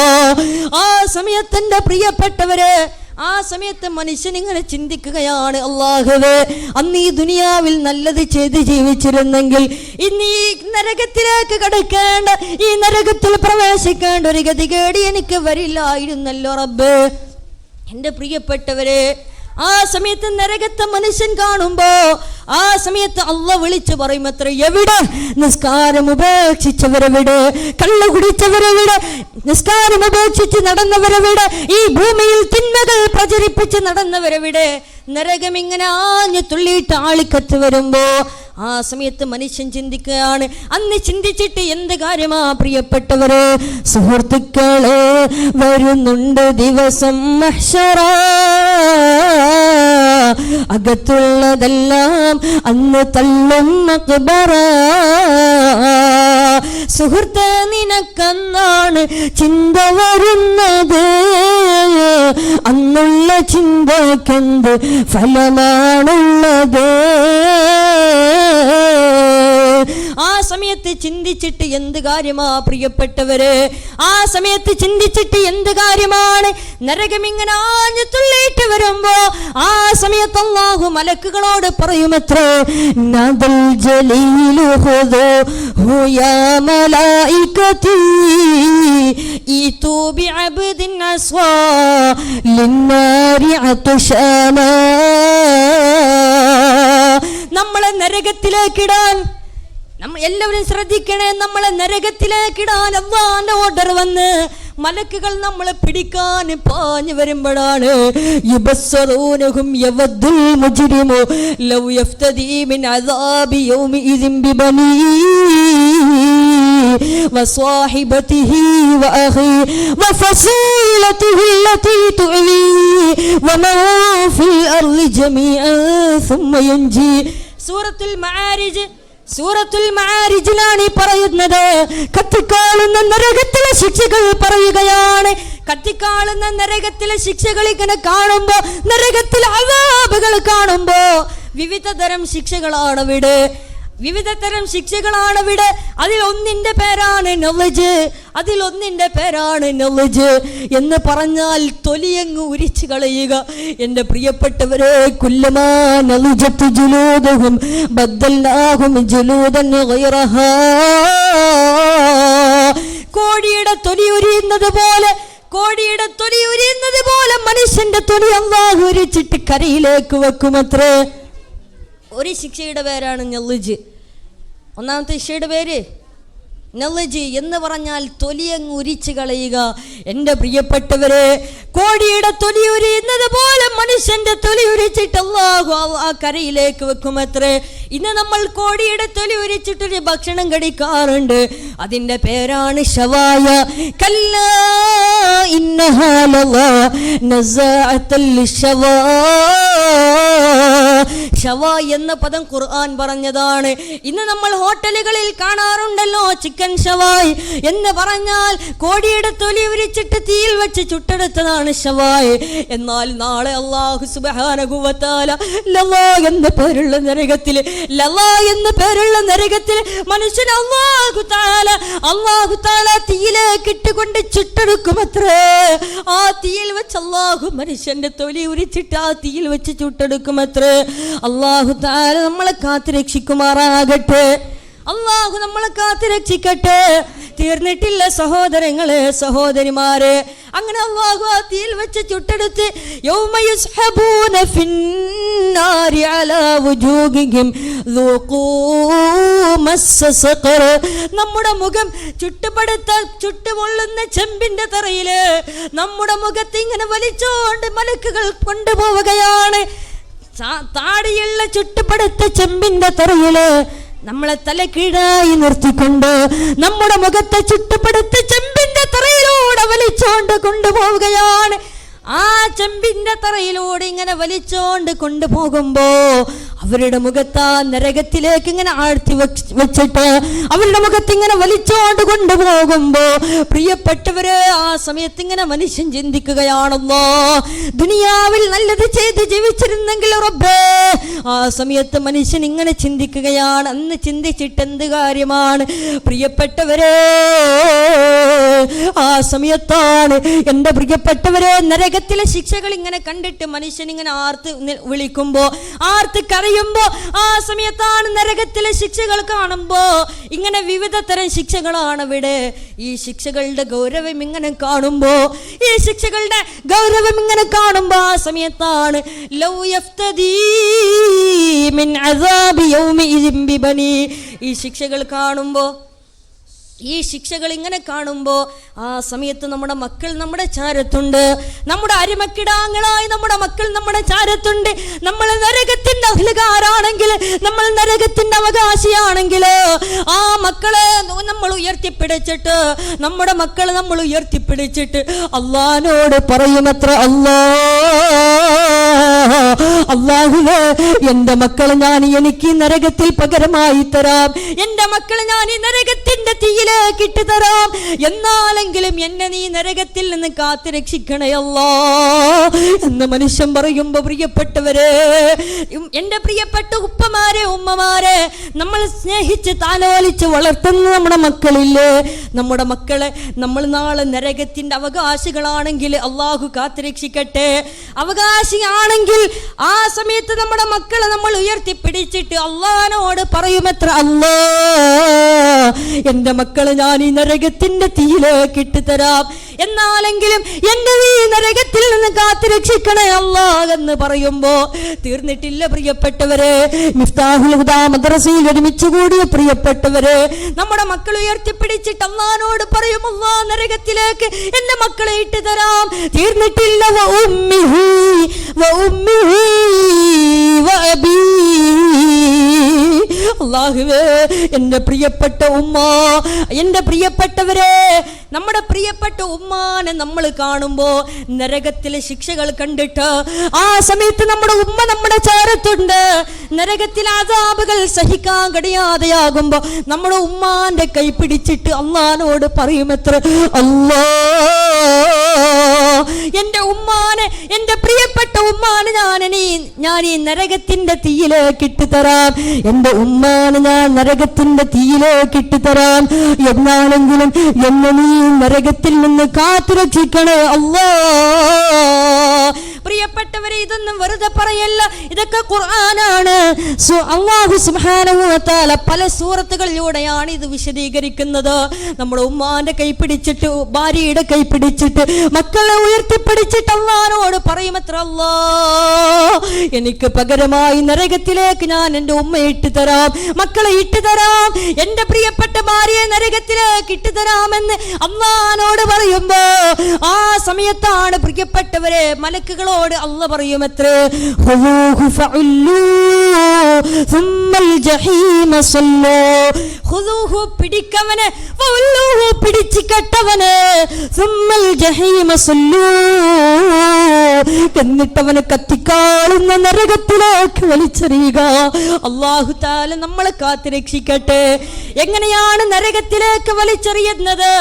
ആ സമയത്ത് എന്റെ പ്രിയപ്പെട്ടവരെ, ആ സമയത്ത് മനുഷ്യൻ ഇങ്ങനെ ചിന്തിക്കുകയാണ്, അല്ലാഹുവേ, അന്ന് ഈ ദുനിയാവിൽ നല്ലത് ചെയ്ത് ജീവിച്ചിരുന്നെങ്കിൽ ഇന്ന് ഈ നരകത്തിലേക്ക് കടക്കേണ്ട, ഈ നരകത്തിൽ പ്രവേശിക്കേണ്ട ഒരു ഗതികേട് എനിക്ക് വരില്ലായിരുന്നല്ലോ റബ്ബേ. എൻ്റെ പ്രിയപ്പെട്ടവരെ, ആ സമയത്ത് നരകത്തെ മനുഷ്യൻ കാണുമ്പോ ആ സമയത്ത് അള്ളാഹ് വിളിച്ചു പറയും അത്ര, എവിടെ നിസ്കാരം ഉപേക്ഷിച്ചവരെവിടെ, കള്ളു കുടിച്ചവരെവിടെ, നിസ്കാരം ഉപേക്ഷിച്ച് നടന്നവരെവിടെ, ഈ ഭൂമിയിൽ തിന്മകൾ പ്രചരിപ്പിച്ച് നടന്നവരെവിടെ. നരകം ഇങ്ങനെ ആഞ്ഞു തുള്ളിയിട്ട് ആളിക്കത്ത് വരുമ്പോ ആ സമയത്ത് മനുഷ്യൻ ചിന്തിക്കുകയാണ്. അന്ന് ചിന്തിച്ചിട്ട് എന്ത് കാര്യമാ പ്രിയപ്പെട്ടവരെ, സുഹൃത്തുക്കളെ, വരുന്നുണ്ട് ദിവസം മഹ്ശറ, അകത്തുള്ളതെല്ലാം അന്ന് തള്ളും മഖ്ബറ. സുഹൃത്തെ, നിനക്കെന്നാണ് ചിന്ത വരുന്നത്, അന്നുള്ള ചിന്തക്കെന്ത് ഫലമാണുള്ളത്. ആ സമയത്ത് ചിന്തിച്ചിട്ട് എന്ത് കാര്യമാ പ്രിയപ്പെട്ടവരെ, ആ സമയത്ത് ചിന്തിച്ചിട്ട് എന്ത് കാര്യമാണ്. നരകം ഇങ്ങനെ ആഞ്ഞു തുള്ളിയിട്ട് വരുമ്പോ ആ സമയത്ത് അല്ലാഹു മലക്കുകളോട് പറയുമത്രേ, നദൽ ജലീലു ഖുദൂഹു യാ മലായികതി ഈതു ബിഅബ്ദിൻ അസ്വാ ലിന്നാരി അതുശാനാ. നമ്മളെ നരകത്തിലേക്കിടാൻ, നമ്മൾ എല്ലാവരും ശ്രദ്ധിക്കണേ, നമ്മളെ നരകത്തിലേക്കിടാൻ അല്ലാഹുവിന്റെ ഓർഡർ വന്ന് മലക്കുകൾ നമ്മളെ പിടിക്കാൻ പാഞ്ഞു വരുമ്പോഴാണ് യുബസ്സറൂനഹും യവദ്ദുൽ മുജ്രിമു ലൗ യഫ്തദി മിൻ അദാബി യൗമിഇദിൻ ബിബനീ വസ്വാഹിബതിഹി വഅഖി വഫസീലതിഹി അല്ലതി തുഅവി വമൻ ഫിൽ അർളി ജമീഅൻ സുമ്മ യുൻജി. സൂറത്തുൽ മആരിജിലാണ് പറയുന്നത്. കത്തിക്കാളുന്ന നരകത്തിലെ ശിക്ഷകൾ പറയുകയാണ്. കത്തിക്കാളുന്ന നരകത്തിലെ ശിക്ഷകൾ ഇങ്ങനെ കാണുമ്പോ, നരകത്തിലെ അദാബുകൾ കാണുമ്പോ വിവിധ തരം ശിക്ഷകളാണവിടെ, വിവിധ തരം ശിക്ഷകളാണവിടെ. അതിലൊന്നിന്റെ പേരാണ് നോളജ്, അതിലൊന്നിന്റെ പേരാണ് നോളജ് എന്ന് പറഞ്ഞാൽ തൊലിയങ്ങ് ഉരിച്ചു കളയുക. എൻ്റെ പ്രിയപ്പെട്ടവരെ, കുല്ലമാ നളിജത്ത് ജുലൂദുഹും ബദ്ദൽനാഹും ജുലൂദൻ ഗൈറഹാ. കോഴിയുടെ തൊലി ഉരിയുന്നത് പോലെ, കോഴിയുടെ തൊലി ഉരിയുന്നത് പോലെ മനുഷ്യന്റെ തൊലി അല്ലാഹു ഉരിച്ചിട്ട് കരയിലേക്ക് വെക്കുമത്രേ. ഒരു ശിക്ഷയുടെ പേരാണ് നളിജ്. ഒന്നാമത്തെ ശിക്ഷയുടെ പേര് നളിജ് എന്ന് പറഞ്ഞാൽ തൊലിയങ്ങ് ഉരിച്ചു കളയുക. എൻ്റെ പ്രിയപ്പെട്ടവരെ, കോഴിയുടെ തൊലി ഉരിയുന്നത് പോലെ മനുഷ്യന്റെ തൊലി ഉരിച്ചിട്ട് അല്ലാഹു ആ കരയിലേക്ക് വെക്കുമത്രേ. ഇന്ന് നമ്മൾ കോഴിയുടെ തൊലി ഉരിച്ചിട്ടൊരു ഭക്ഷണം കഴിക്കാറുണ്ട്, അതിൻ്റെ പേരാണ് ഷവായ. കല്ലാ ഇന്നഹാ ലളാ നസാഅത്തൽ ലിശവാ. ഷവാ എന്ന പദം ഖുർആൻ പറഞ്ഞതാണ്. ഇന്ന് നമ്മൾ ഹോട്ടലുകളിൽ കാണാറുണ്ടല്ലോ ചിക്കൻ ഷവായ് എന്ന് പറഞ്ഞാൽ കോഴിയുടെ തൊലി ഉരിച്ചിട്ട് തീയിൽ വെച്ച് ചുട്ടെടുത്തതാണ് ഷവായ്. എന്നാൽ നാളെ അല്ലാഹു സുബ്ഹാനഹു വ തആല ലളാ എന്ന പേരുള്ള നരകത്തിൽ, ലളാ എന്ന പേരുള്ള നരകത്തിൽ മനുഷ്യൻ അല്ലാഹു തആല തീയിലേക്ക് ഇട്ടുകൊണ്ട് ചുട്ടെടുക്കുമത്രേ. ആ തീയിൽ വെച്ച് അല്ലാഹു മനുഷ്യന്റെ തൊലി ഉരിച്ചിട്ട് ആ തീയിൽ വെച്ച് ചുട്ടെടുക്കുമത്രേ. അല്ലാഹു തആല നമ്മളെ കാത്തു രക്ഷിക്കുമാറാകട്ടെ. അല്ലാഹു നമ്മളെ കാത്തു രക്ഷിക്കട്ടെ. തീർന്നിട്ടില്ല സഹോദരങ്ങളെ, സഹോദരിമാരെ. അങ്ങനെ അല്ലാഹു ആ തീയിൽ വെച്ച് ചുട്ടെടുത്ത് യൗമ യുസ്ഹബൂന ഫിന്നാരി അലാ വുജൂഹിഹിം ദൂഖൂ മസ്സ സഖർ. നമ്മുടെ മുഖം ചുട്ടുപൊള്ളുന്ന ചെമ്പിന്റെ തറയില് നമ്മുടെ മുഖത്ത് ഇങ്ങനെ വലിച്ചോണ്ട് മലക്കുകൾ കൊണ്ടുപോവുകയാണ്. താടിയുള്ള ചുട്ടുപടുത്ത ചെമ്പിന്റെ തറയില് നമ്മളെ തലക്കീഴായി നിർത്തിക്കൊണ്ട് നമ്മുടെ മുഖത്തെ ചുട്ടുപടുത്ത ചെമ്പിന്റെ തറയിലൂടെ വലിച്ചോണ്ട് കൊണ്ടുപോവുകയാണ്. ആ ചെമ്പിന്റെ തറയിലൂടെ ഇങ്ങനെ വലിച്ചോണ്ട് കൊണ്ടുപോകുമ്പോ അവരുടെ മുഖത്ത് നരകത്തിലേക്ക് ഇങ്ങനെ ആഴ്ത്തി വെച്ചിട്ട് അവരുടെ മുഖത്ത് ഇങ്ങനെ വലിച്ചോണ്ട് കൊണ്ടുപോകുമ്പോ പ്രിയപ്പെട്ടവരെ, ആ സമയത്ത് ഇങ്ങനെ മനുഷ്യൻ ചിന്തിക്കുകയാണല്ലോ, ദുനിയാവിൽ നല്ലത് ചെയ്ത് ജീവിച്ചിരുന്നെങ്കിൽ റബ്ബേ. ആ സമയത്ത് മനുഷ്യൻ ഇങ്ങനെ ചിന്തിക്കുകയാണ്. അന്ന് ചിന്തിച്ചിട്ട് എന്ത് കാര്യമാണ് പ്രിയപ്പെട്ടവരെ? ആ സമയത്താണ് എൻ്റെ പ്രിയപ്പെട്ടവരെ നരകത്തിലെ ശിക്ഷകൾ ഇങ്ങനെ കണ്ടിട്ട് മനുഷ്യൻ ഇങ്ങനെ ആർത്ത് വിളിക്കുമ്പോ, ആർത്ത് കരയുമ്പോൾ പറയുമ്പോ ആ സമയത്താണ് നരകത്തിലെ ശിക്ഷകൾ കാണുമ്പോ ഇങ്ങനെ വിവിധ തരം ശിക്ഷകളാണ് ഇവിടെ. ഈ ശിക്ഷകളുടെ ഗൗരവം ഇങ്ങനെ കാണുമ്പോ ആ സമയത്താണ് ലൗ യഫ്തദീ മിൻ അസാബി യൗമിഇദിൻ ബിബനി. ഈ ശിക്ഷകൾ ഇങ്ങനെ കാണുമ്പോൾ ആ സമയത്ത് നമ്മുടെ മക്കൾ നമ്മുടെ ചാരത്തുണ്ട്, നമ്മുടെ അരിമക്കിടാങ്ങളായി നമ്മുടെ മക്കൾ നമ്മുടെ ചാരത്തുണ്ട്. നമ്മൾ നരകത്തിന്റെ അഹ്ലുകാരാണെങ്കിൽ, നമ്മൾ നരകത്തിന്റെ അവകാശിയാണെങ്കിൽ ആ മക്കളെ നമ്മൾ ഉയർത്തിപ്പിടിച്ചിട്ട് അള്ളാഹിനോട് പറയുമത്ര, അല്ലാഹുവേ എന്റെ മക്കളെ ഞാൻ എനിക്ക് നരകത്തിൽ പകരമായി തരാം, എന്റെ മക്കളെ ഞാൻ ഈ നരകത്തിന്റെ തീയിലേക്ക് ഇട്ട് തരാം, എന്നാലെങ്കിലും എന്നെ നീ നരകത്തിൽ നിന്ന് കാത്തു രക്ഷിക്കണേ അല്ലാ എന്ന് മനുഷ്യൻ പറയുമ്പോ, പ്രിയപ്പെട്ടവരെ, എന്റെ പ്രിയപ്പെട്ട ഉപ്പമാരെ ഉമ്മമാരെ, നമ്മൾ സ്നേഹിച്ച് താലോലിച്ച് വളർത്തുന്ന നമ്മുടെ മക്കളില്ലേ, നമ്മുടെ മക്കളെ നമ്മൾ നാളെ നരകത്തിന്റെ അവകാശികളാണെങ്കിൽ അള്ളാഹു കാത്തുരക്ഷിക്കട്ടെ. അവകാശിയാണെങ്കിൽ ആ സമയത്ത് നമ്മുടെ മക്കളെ നമ്മൾ ഉയർത്തിപ്പിടിച്ചിട്ട് അള്ളാഹിനോട് പറയുമത്ര, അല്ലാ എന്റെ മക്കളെ ഞാൻ ഈ നരകത്തിന്റെ തീയിലേക്ക് ഇട്ട് തരാം, എന്നാലെങ്കിലും എന്നെ നീ നരകത്തിൽ നിന്ന് കാത്തുരക്ഷിക്കണേ അല്ലാ എന്ന് പറയുമ്പോ തീർന്നിട്ടില്ല പ്രിയപ്പെട്ടവരെ. മിഫ്താഹുൽ ഹുദാ മദ്രസയിൽ ഒരുമിച്ച് കൂടിയ പ്രിയപ്പെട്ടവരെ, നമ്മുടെ മക്കൾ ഉയർത്തിപ്പിടിച്ചിട്ട് അള്ളാഹിനോട് പറയും, അല്ലാ നരകത്തിലേക്ക് എന്റെ മക്കളെ ഇട്ട് തരാം. തീർന്നിട്ടില്ല. അല്ലാഹുവേ എന്റെ പ്രിയപ്പെട്ട ഉമ്മ, എന്റെ പ്രിയപ്പെട്ടവരെ, നമ്മുടെ പ്രിയപ്പെട്ട ഉമ്മാനെ നമ്മൾ കാണുമ്പോ നരകത്തിലെ ശിക്ഷകൾ കണ്ടിട്ട് ആ സമയത്ത് നമ്മുടെ ഉമ്മ നമ്മുടെ ചാരത്തുണ്ട്, നരകത്തിലെ അസാബുകൾ സഹിക്കാൻ കഴിയാതെയാകുമ്പോ നമ്മുടെ ഉമ്മാന്റെ കൈ പിടിച്ചിട്ട് അള്ളാഹിനോട് പറയുമത്ര, അല്ലാ എന്റെ ഉമ്മാനെ, എന്റെ പ്രിയപ്പെട്ട ഉമ്മാനെ ഞാൻ ഈ നരകത്തിന്റെ തീയിലേക്ക് ഇട്ട് തരാം, എന്റെ ഉമ്മാനെ ഞാൻ നരകത്തിന്റെ തീയിലേക്ക് ഇട്ട് തരാം, എന്നാണെങ്കിലും എന്നെ നീ നരകത്തിൽ നിന്ന് കാത്തുരക്ഷിക്കണേ അല്ലാ. പ്രിയപ്പെട്ടവരെ, ഇതൊന്നും വെറുതെ പറയല്ല, ഇതൊക്കെ ഖുർആനാണ്. അല്ലാഹു സുബ്ഹാനഹു വ തആല പല സൂറത്തുകളിലൂടെയാണ് ഇത് വിശദീകരിക്കുന്നത്. നമ്മുടെ ഉമ്മാന്റെ കൈ പിടിച്ചിട്ട്, ഭാര്യയുടെ കൈ പിടിച്ചിട്ട്, മക്കളെ ഉയർത്തിപ്പിടിച്ചിട്ട് അല്ലാഹുവോട് പറയുമത്ര, അല്ലാ എനിക്ക് പകരമായി നരകത്തിലേക്ക് ഞാൻ എൻ്റെ ഉമ്മയെ ഇട്ട് തരാം, മക്കളെ ഇട്ട് തരാം, എൻ്റെ പ്രിയപ്പെട്ട ഭാര്യയെ നരകത്തിലേക്ക് ഇട്ട് തരാമെന്ന് അല്ലാഹുവോട് പറയുമ്പോ ആ സമയത്താണ് പ്രിയപ്പെട്ടവരെ മലക്കുകളോട് അല്ലാഹു പറയുമത്രേ, ഖുദൂഹു ഫഉല്ലൂ സുമ്മൽ ജഹീമ സല്ലൂ. ഖുദൂഹു പിടിക്കവനെ, ഫഉല്ലൂഹു പിടിച്ചു കെട്ടവനെ, സുമ്മൽ ജഹീമ സല്ലൂ എന്നിട്ടവനെ കത്തിക്കാളുന്ന നരകത്തിലേക്ക് വലിച്ചെറിയുക. അല്ലാഹു തആല നമ്മളെ കാത്തുരക്ഷിക്കട്ടെ. എങ്ങനെയാണ് നരകത്തിലേക്ക് വലിച്ചെറിയുന്നത്?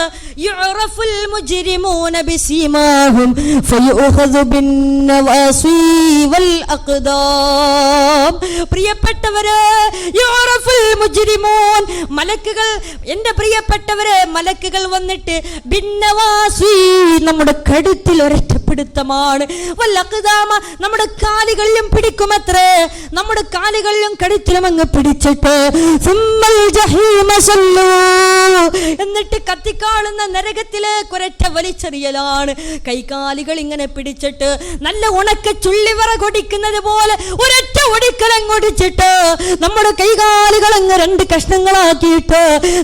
യുറഫുൽ മുജ്രിമൂന ബിസീമാഹും ഫയുഖദു ബിന്നവാസി വൽ അഖ്ദാം. പ്രിയപ്പെട്ടവരെ, യുറഫുൽ മുജ്രിമൂൻ, മലക്കുകൾ, എൻ്റെ പ്രിയപ്പെട്ടവരെ, മലക്കുകൾ വന്നിട്ട് ബിന്നവാസി നമ്മുടെ കഴുത്തിൽ ഒരൊറ്റപ്പിടുത്തമാണ്, വൽ അഖ്ദാമ നമ്മുടെ കാലുകളിലും പിടിക്കുമത്രേ, നമ്മുടെ കാലുകളിലും കഴുത്തിലും അങ്ങ് പിടിച്ചിട്ട് സുമ്മൽ ജഹീമ സല്ലൂ എന്നിട്ട് കത്തിക്കാളുന്ന നരകത്തിലേക്ക് ഒരൊറ്റ വലിച്ചെറിയലാണ്. കൈകാലുകൾ ഇങ്ങനെ പിടിച്ചിട്ട് നല്ല ഉണക്ക ചുള്ളിവറ കൊടിക്കുന്നത് പോലെ ഒരൊറ്റ ഒടിക്കലങ്ങൊടിച്ചിട്ട് നമ്മുടെ കൈകാലുകൾ അങ്ങ് രണ്ട് കഷ്ണങ്ങളാക്കിയിട്ട്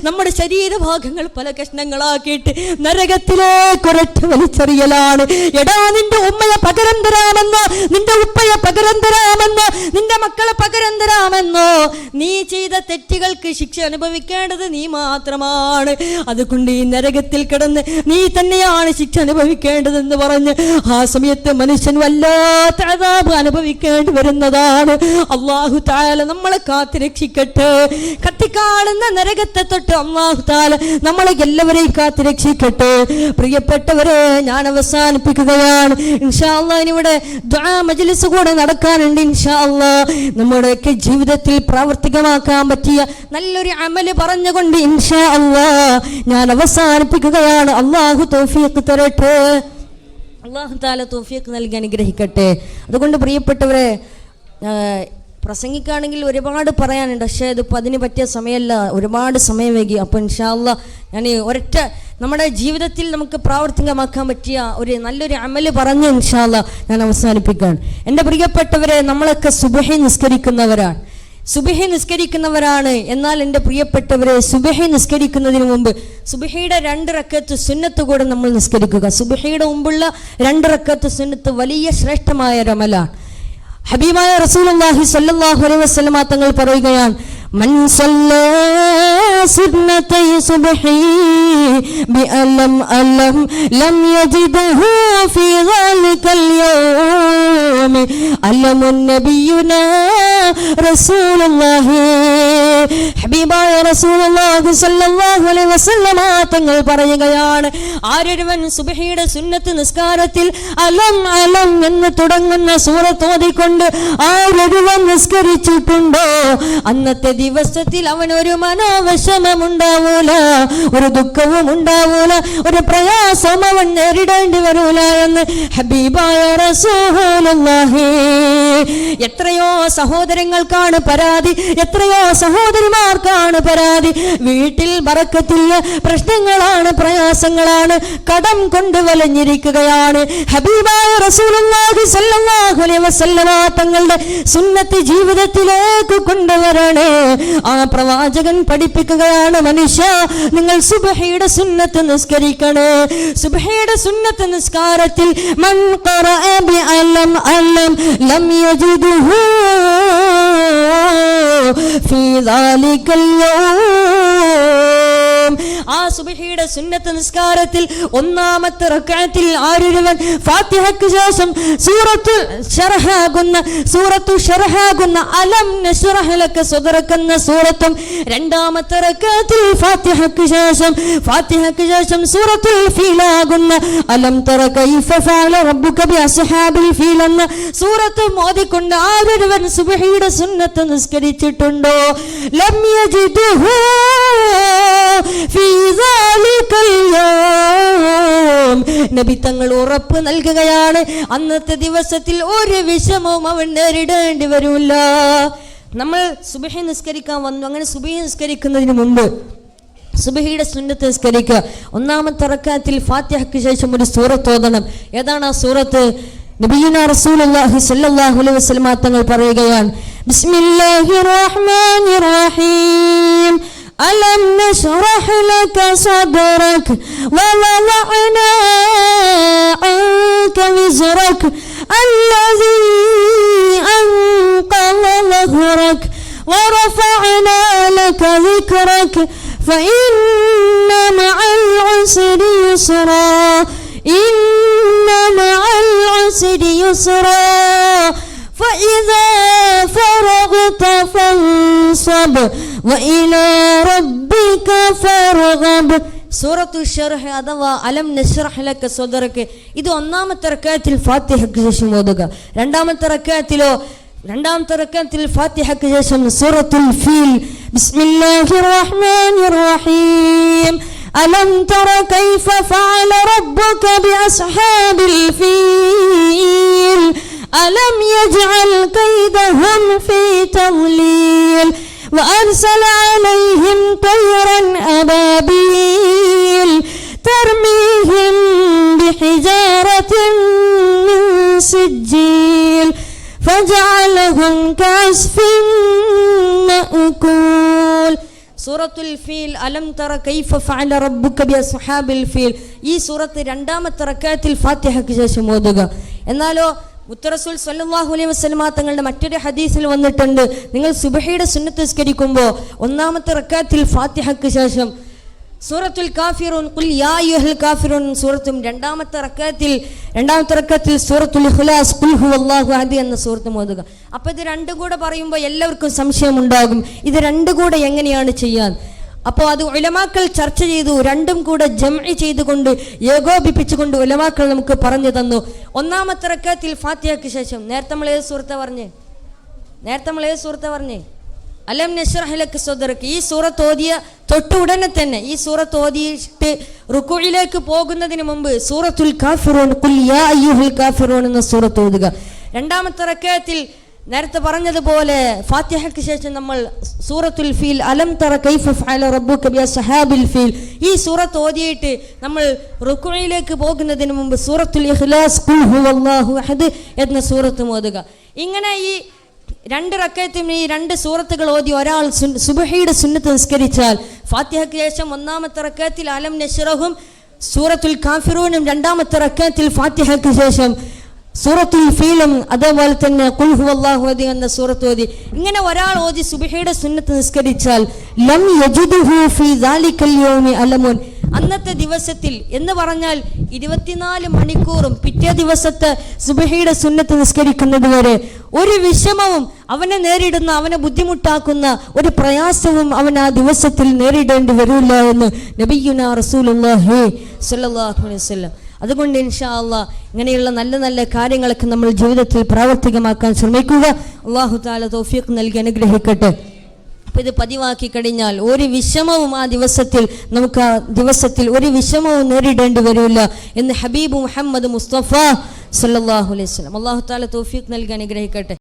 നമ്മുടെ ശരീരഭാഗങ്ങൾ പല കഷ്ണങ്ങളാക്കിയിട്ട് നരകത്തിലേക്ക് ഒരൊറ്റ വലിച്ചെറിയലാണ്. എടാ, നിന്റെ ഉമ്മയെ പകരം തരാമെന്നോ, നിന്റെ ഉപ്പയെ പകരം തരാമെന്നോ, നിന്റെ മക്കളെ പകരം തരാമെന്നോ, നീ ചെയ്ത തെറ്റുകൾക്ക് ശിക്ഷ അനുഭവിക്കേണ്ടത് നീ മാത്രമാണ്. അതുകൊണ്ട് ഈ നരകത്തിൽ കിടന്ന് നീ തന്നെയാണ് ശിക്ഷ അനുഭവിക്കേണ്ടതെന്ന് പറഞ്ഞ് ആ സമയത്ത് മനുഷ്യൻ വല്ലാത്ത അദാബ് അനുഭവിക്കേണ്ടി വരുന്നതാണ്. അല്ലാഹു തആല നമ്മളെ കാത്തുരക്ഷിക്കട്ടെ. കത്തിക്കാളുന്ന നരകത്തെ തൊട്ട് അല്ലാഹു തആല നമ്മളെ എല്ലാവരെയും കാത്തുരക്ഷിക്കട്ടെ. പ്രിയപ്പെട്ടവരെ, ഞാൻ അവസാനിപ്പിക്കുകയാണ്. ഇൻഷാ അല്ലാഹ് ഇനിവിടെ ദുആ മജ്ലിസ് കൂടെ നടക്കാനുണ്ട്. ഇൻഷാ അല്ലാഹ് നമ്മുടെയൊക്കെ ജീവിതത്തിൽ പ്രാവർത്തികമാക്കാൻ പറ്റിയ നല്ലൊരു അമല് പറഞ്ഞുകൊണ്ട് ഇൻഷാ അല്ലാഹ് ഞാൻ അവസാനിപ്പിക്കുകയാണ്. അല്ലാഹു തൗഫീഖ് തരട്ടെ. അല്ലാഹു തആല തൗഫീഖ് നൽകി അനുഗ്രഹിക്കട്ടെ. അതുകൊണ്ട് പ്രിയപ്പെട്ടവരെ, പ്രസംഗിക്കുകയാണെങ്കിൽ ഒരുപാട് പറയാനുണ്ട്, പക്ഷേ ഇതിപ്പോൾ അതിന് പറ്റിയ സമയമല്ല, ഒരുപാട് സമയം വൈകി. അപ്പോൾ ഇൻഷാ അല്ലാഹ് ഞാൻ ഒരൊറ്റ നമ്മുടെ ജീവിതത്തിൽ നമുക്ക് പ്രാവർത്തികമാക്കാൻ പറ്റിയ ഒരു നല്ലൊരു അമല് പറഞ്ഞ് ഇൻഷാ അല്ലാഹ് ഞാൻ അവസാനിപ്പിക്കുകയാണ്. എൻ്റെ പ്രിയപ്പെട്ടവരെ, നമ്മളൊക്കെ സുബഹി നിസ്കരിക്കുന്നവരാണ്. എന്നാൽ എൻ്റെ പ്രിയപ്പെട്ടവരെ, സുബഹി നിസ്കരിക്കുന്നതിന് മുമ്പ് സുബഹിയുടെ 2 റക്അത്ത് സുന്നത്ത് കൂടെ നമ്മൾ നിസ്കരിക്കുക. സുബഹിയുടെ മുമ്പുള്ള 2 റക്അത്ത് സുന്നത്ത് വലിയ ശ്രേഷ്ഠമായ ഒരു അമലാണ്. ഹബീബായ റസൂലുള്ളാഹി സ്വല്ലല്ലാഹു അലൈഹി വസല്ലമ തങ്ങൾ പറയുകയാണ്, മൻ സല്ലാ സുന്നതൈ സുബ്ഹി ബിഅലം അലം ലം യജിദഹു ഫീ ദാലികൽ യൗം അലമുൻ നബിയുനാ റസൂലുള്ളാഹി. ഹബീബായ റസൂലുള്ളാഹി സ്വല്ലല്ലാഹു അലൈഹി വസല്ലമ തങ്ങൾ പറയുകയാണ്, ആരൊരുവൻ സുബ്ഹിയുടെ സുന്നത്ത് നിസ്കാരത്തിൽ അലം അലം എന്ന് തുടങ്ങുന്ന സൂറത്ത് ഓതിക്കൊണ്ട് ആരൊരുവൻ നിസ്കരിച്ചിട്ടുണ്ടോ, അന്നത്തെ ദിവസത്തിൽ അവൻ ഒരു മനോവിഷമം ഉണ്ടാവൂല, ഒരു ദുഃഖവും ഉണ്ടാവൂല, ഒരു പ്രയാസം അവൻ നേരിടേണ്ടി വരൂല എന്ന് ഹബീബായ റസൂലുള്ളാഹി. എത്രയോ സഹോദരങ്ങൾക്കാണ് പരാതി, എത്രയോ സഹോദരിമാർക്കാണ് പരാതി, വീട്ടിൽ ബറക്കത്തില്ല, പ്രശ്നങ്ങളാണ്, പ്രയാസങ്ങളാണ്, കടം കൊണ്ട് വലഞ്ഞിരിക്കുകയാണ്. ഹബീബായ റസൂലുള്ളാഹി സ്വല്ലല്ലാഹു അലൈഹി വസല്ലമ തങ്ങളുടെ സുന്നത്ത് ജീവിതത്തിലേക്ക് കൊണ്ടുവരണേ. ആ പ്രവാചകൻ പഠിപ്പിക്കുകയാണ്, മനുഷ്യ നിങ്ങൾ സുബ്ഹിയുടെ സുന്നത്ത് നിസ്കരിക്കണേ. സുബ്ഹിയുടെ സുന്നത്ത് നിസ്കാരത്തിൽ മൻ ഖറഅ ബിഅലം അലം ലം യജിദുഹു ഫീ ദാലികൽ യൗം. ആ സുബ്ഹിയുടെ സുന്നത്ത് നിസ്കാരത്തിൽ 1-ാമത്തെ റക്അത്തിൽ ആരൊരുവൻ ഫാത്തിഹയ്ക്ക് ശേഷം സൂറത്തു ശർഹാകുന്ന അലം നശ്റഹ് ലക സദ്റക എന്ന സൂറത്തും 2-ാമത്തെ റക്അത്തിൽ ഫാത്തിഹയ്ക്ക് ശേഷം സൂറത്തുൽ ഫീൽ ആകുന്ന അലം തറ കൈഫ ഫഅല റബ്ബുക ബി അസ്ഹാബിൽ ഫീൽ എന്ന സൂറത്തും ഓതിക്കൊണ്ട് ആരൊരുവൻ സുബ്ഹിയുടെ സുന്നത്ത് നിസ്കരിച്ചിട്ടുണ്ടോ, ലം യജിദുഹു ഫീ ദാലികൽ യൗം, നബി തങ്ങൾ ഉറപ്പ് നൽകുകയാണ്, അന്നത്തെ ദിവസത്തിൽ ഒരു വിഷമവും അവൻ നേരിടേണ്ടി വരില്ല. നമ്മൾ സുബ്ഹി നിസ്കരിക്കാൻ വന്നു. അങ്ങനെ സുബ്ഹി നിസ്കരിക്കുന്നതിന് മുമ്പ് സുബ്ഹിയുടെ സുന്നത്ത് നിസ്കരിക്കുക. 1-ാമത്തെ റക്അത്തിൽ ഫാത്തിഹയ്ക്ക് ശേഷം ഒരു സൂറത്ത് ഓതണം. ഏതാണ് ആ സൂറത്ത്? നബിയുനാ റസൂലുള്ളാഹി സ്വല്ലല്ലാഹു അലൈഹി വസല്ലമ തങ്ങൾ പറയുകയാണ്, ബിസ്മില്ലാഹിർ റഹ്മാനിർ റഹീം അലം നശ്റഹ് ലക സദ്റക വവളഅനാ അൻക വിസ്റക അല്ലദീ അൻഖള ലഹ്റക വറഫഅനാ ലക ദിക്റക فإن مع العسر يسرا إن مع العسر يسرا فإذا فرغت فانصب وإلى ربك فارغب. സൂറത്തു ശർഹ് അഥവാ അലം നശ്റഹ് ലക സദ്റക, ഇത് 1-ാമത്തെ റക്അത്തിൽ ഫാത്തിഹയ്ക്ക് ശേഷം ഓതുക. 2-ാമത്തെ റക്അത്തിൽ ഫാത്തിഹയ്ക്ക് ശേഷം സൂറത്തുൽ ഫീൽ, ബിസ്മില്ലാഹിർ റഹ്മാനിർ റഹീം അലം തറ കൈഫ ഫഅല റബ്ബുക ബി അസ്ഹാബിൽ ഫീൽ അലം യജ്അൽ കൈദഹും ഫീ തദ്ലീൽ وأرسل عليهم طيرا أبابيل ترميهم بحجارة من سجيل فجعلهم كعصف مأكول. സൂറത്തുൽ ഫീൽ അലം തറ കൈഫ ഫഅല റബ്ബുക ബി അസ്ഹാബിൽ ഫീൽ, ഈ സൂറത്ത് 2-ാമത്തെ റക്അത്തിൽ ഫാത്തിഹയ്ക്ക് ശേഷം ഓതുക. എന്നാലോ മുത്തറസൂൽ സ്വല്ലല്ലാഹു അലൈഹി വസല്ലമ തങ്ങളുടെ മറ്റൊരു ഹദീസിൽ വന്നിട്ടുണ്ട്, നിങ്ങൾ സുബ്ഹിയുടെ സുന്നത്ത് നിസ്കരിക്കുമ്പോൾ 1-ാമത്തെ റക്അത്തിൽ ഫാത്തിഹയ്ക്ക് ശേഷം സൂറത്തുൽ കാഫിറൂൻ ഖുൽ യാ അയ്യുഹൽ കാഫിറൂൻ സൂറത്തും 2-ാമത്തെ റക്അത്തിൽ സൂറത്തുൽ ഇഖ്ലാസ് ഖുൽ ഹുവല്ലാഹു അഹദ് എന്ന സൂറത്തും ഓതുക. അപ്പോൾ ഇത് രണ്ടും കൂടെ പറയുമ്പോൾ എല്ലാവർക്കും സംശയം ഉണ്ടാകും, ഇത് രണ്ടും കൂടെ എങ്ങനെയാണ് ചെയ്യാൻ? അപ്പോൾ അത് ഉലമാക്കൾ ചർച്ച ചെയ്തു. രണ്ടും കൂടെ ജംഇ ചെയ്തുകൊണ്ട് ഏകോപിപ്പിച്ചുകൊണ്ട് ഉലമാക്കൾ നമുക്ക് പറഞ്ഞു തന്നു. 1-ാമത്തെ റക്അത്തിൽ ഫാത്തിഹയ്ക്ക് ശേഷം നേരത്തെ നമ്മൾ ഏത് സൂറത്താ പറഞ്ഞേ? അലം നശ്റഹ് ലക സദ്റക. ഈ സൂറത്ത് ഓതിയ തൊട്ട് ഉടനെ തന്നെ, ഈ സൂറത്ത് ഓതിയിട്ട് റുക്കൂഇലേക്ക് പോകുന്നതിന് മുമ്പ് സൂറത്തുൽ കാഫിറൂൻ ഖുൽ യാ അയ്യുഹൽ കാഫിറൂൻ എന്ന സൂറത്ത് ഓതുക. 2-ാമത്തെ റക്അത്തിൽ നേരത്തെ പറഞ്ഞതുപോലെ ഫാത്തിഹയ്ക്ക് ശേഷം നമ്മൾ സൂറത്തുൽ ഫീൽ അലം തറ കൈഫ ഫഅല റബ്ബുക ബിഅസ്ഹാബിൽ ഫീൽ ഈ സൂറത്ത് ഓതിയിട്ട് നമ്മൾ റുക്ഉയിലേക്ക് പോകുന്നതിന് മുമ്പ് സൂറത്തുൽ ഇഖ്ലാസ് ഖുൽ ഹുവല്ലാഹു അഹദ് എന്ന സൂറത്ത് ഓതുക. ഇങ്ങനെ ഈ 2 റക്അത്തും ഈ 2 സൂറത്തുകൾ ഓതി ഒരാൾ സുബ്ഹിയുടെ സുന്നത്ത് നിസ്കരിച്ചാൽ ഫാത്തിഹയ്ക്ക് ശേഷം 1-ാമത്തെ റക്അത്തിൽ അലം നശ്റഹും സൂറത്തുൽ കാഫിറൂനും 2-ാമത്തെ റക്അത്തിൽ ഫാത്തിഹയ്ക്ക് ശേഷം സൂറത്തുൽ ഫീലും അതേപോലെ തന്നെ ഖുൽ ഹുവല്ലാഹു അഹദ് എന്ന സൂറത്ത് ഓതി ഇങ്ങനെ ഒരാൾ ഓതി സുബ്ഹിയുടെ സുന്നത്ത് നിസ്കരിച്ചാൽ ലം യജിദുഹു ഫീ ദാലിക്കൽ യൗമി അലമുൻ അന്നത്തെ ദിവസത്തിൽ എന്ന് പറഞ്ഞാൽ 24 മണിക്കൂറും പിറ്റേ ദിവസത്തെ സുബ്ഹിയുടെ സുന്നത്ത് നിസ്കരിക്കുന്നത് വരെ ഒരു വിഷമവും അവനെ നേരിടുന്ന അവനെ ബുദ്ധിമുട്ടാക്കുന്ന ഒരു പ്രയാസവും അവൻ ആ ദിവസത്തിൽ നേരിടേണ്ടി വരില്ല എന്ന് നബിയുനാ റസൂലുള്ളാഹി സ്വല്ലല്ലാഹു അലൈഹി വസല്ലം. അതുകൊണ്ട് ഇൻഷാ അല്ലാഹ് ഇങ്ങനെയുള്ള നല്ല നല്ല കാര്യങ്ങളൊക്കെ നമ്മൾ ജീവിതത്തിൽ പ്രാവർത്തികമാക്കാൻ ശ്രമിക്കുക. അല്ലാഹു തആല തൗഫീഖ് നൽകി അനുഗ്രഹിക്കട്ടെ. അപ്പോൾ ഇത് പതിവാക്കി കഴിഞ്ഞാൽ ഒരു വിഷമവും ആ ദിവസത്തിൽ നമുക്ക് ആ ദിവസത്തിൽ ഒരു വിഷമവും നേരിടേണ്ടി വരില്ല എന്ന് ഹബീബ് മുഹമ്മദ് മുസ്തഫ സല്ലല്ലാഹു അലൈഹി വസല്ലം. അല്ലാഹു തആല തൗഫീഖ് നൽകി അനുഗ്രഹിക്കട്ടെ.